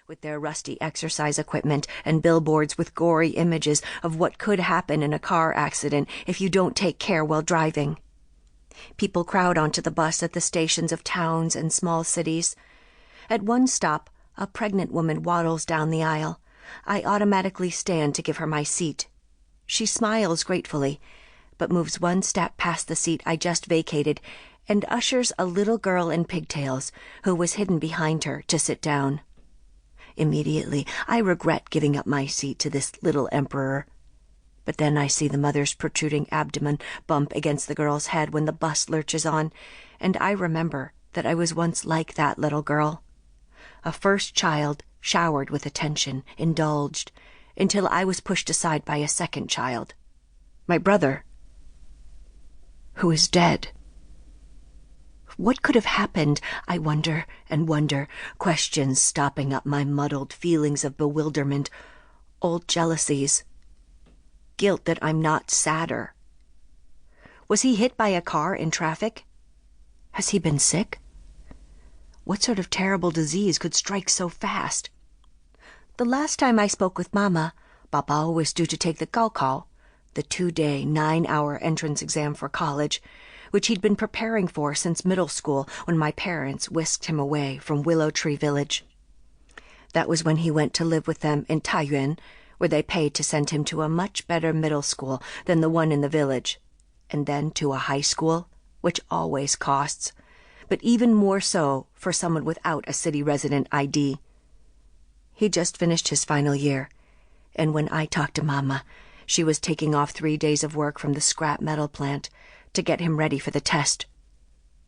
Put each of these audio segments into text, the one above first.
with their rusty exercise equipment and billboards with gory images of what could happen in a car accident if you don't take care while driving. People crowd onto the bus at the stations of towns and small cities. At one stop, a pregnant woman waddles down the aisle. I automatically stand to give her my seat. She smiles gratefully, but moves one step past the seat I just vacated and ushers a little girl in pigtails, who was hidden behind her, to sit down. Immediately, I regret giving up my seat to this little emperor. But then I see the mother's protruding abdomen bump against the girl's head when the bus lurches on, and I remember that I was once like that little girl. A first child, showered with attention, indulged, until I was pushed aside by a second child. My brother, who is dead. What could have happened, I wonder and wonder, questions stopping up my muddled feelings of bewilderment, old jealousies, guilt that I'm not sadder. Was he hit by a car in traffic? Has he been sick? What sort of terrible disease could strike so fast? The last time I spoke with Mama, Bao-bao was due to take the Gaokao, the 2-day, 9-hour entrance exam for college, which he'd been preparing for since middle school when my parents whisked him away from Willow Tree Village. That was when he went to live with them in Taiyuan, where they paid to send him to a much better middle school than the one in the village, and then to a high school, which always costs, but even more so for someone without a city resident ID. He just finished his final year, and when I talked to Mama, she was taking off 3 days of work from the scrap metal plant to get him ready for the test.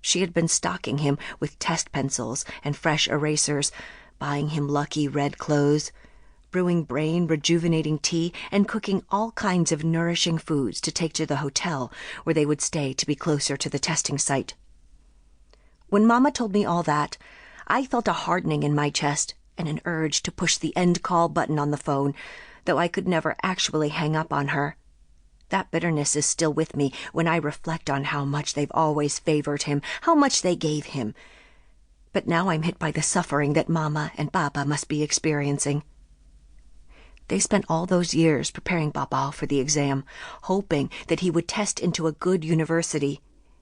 She had been stocking him with test pencils and fresh erasers, buying him lucky red clothes, brewing brain-rejuvenating tea, and cooking all kinds of nourishing foods to take to the hotel where they would stay to be closer to the testing site. When Mama told me all that, I felt a hardening in my chest and an urge to push the end call button on the phone, though I could never actually hang up on her. That bitterness is still with me when I reflect on how much they've always favored him, how much they gave him. But now I'm hit by the suffering that Mama and Baba must be experiencing. They spent all those years preparing Bao-bao for the exam, hoping that he would test into a good university,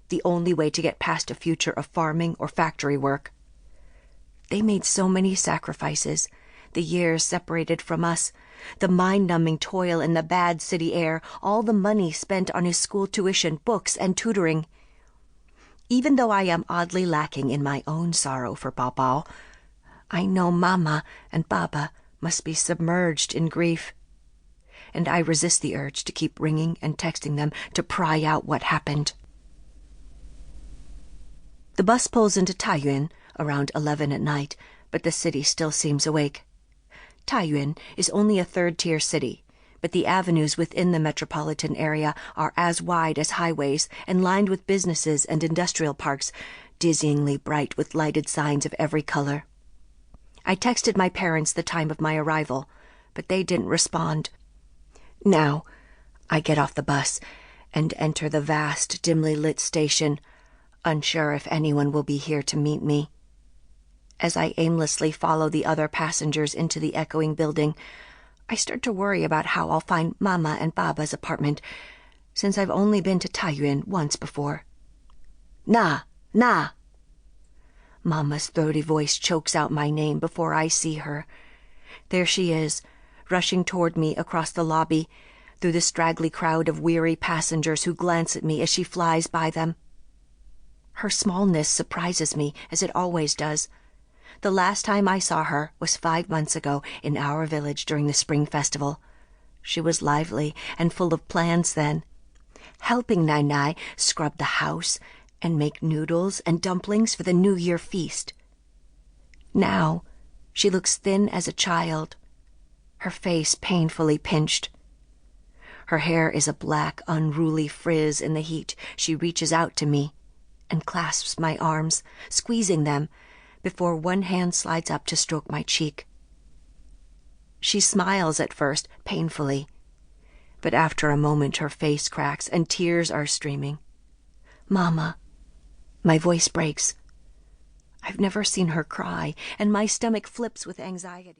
the only way to get past a future of farming or factory work. They made so many sacrifices, the years separated from us, the mind-numbing toil in the bad city air, all the money spent on his school tuition, books, and tutoring. Even though I am oddly lacking in my own sorrow for Bao-bao, I know Mama and Baba must be submerged in grief, and I resist the urge to keep ringing and texting them to pry out what happened. The bus pulls into Taiyuan around 11 at night, but the city still seems awake. Taiyuan is only a third-tier city, but the avenues within the metropolitan area are as wide as highways and lined with businesses and industrial parks, dizzyingly bright with lighted signs of every color. I texted my parents the time of my arrival, but they didn't respond. Now, I get off the bus and enter the vast, dimly lit station, unsure if anyone will be here to meet me. As I aimlessly follow the other passengers into the echoing building, I start to worry about how I'll find Mama and Baba's apartment, since I've only been to Taiyuan once before. Na! Na! Mama's throaty voice chokes out my name before I see her. There she is, rushing toward me across the lobby, through the straggly crowd of weary passengers who glance at me as she flies by them. Her smallness surprises me, as it always does. The last time I saw her was 5 months ago in our village during the spring festival. She was lively and full of plans then, helping Nai scrub the house and make noodles and dumplings for the New Year feast. Now, she looks thin as a child, her face painfully pinched. Her hair is a black, unruly frizz in the heat. She reaches out to me and clasps my arms, squeezing them, before one hand slides up to stroke my cheek. She smiles at first, painfully, but after a moment her face cracks and tears are streaming. Mama, my voice breaks. I've never seen her cry, and my stomach flips with anxiety.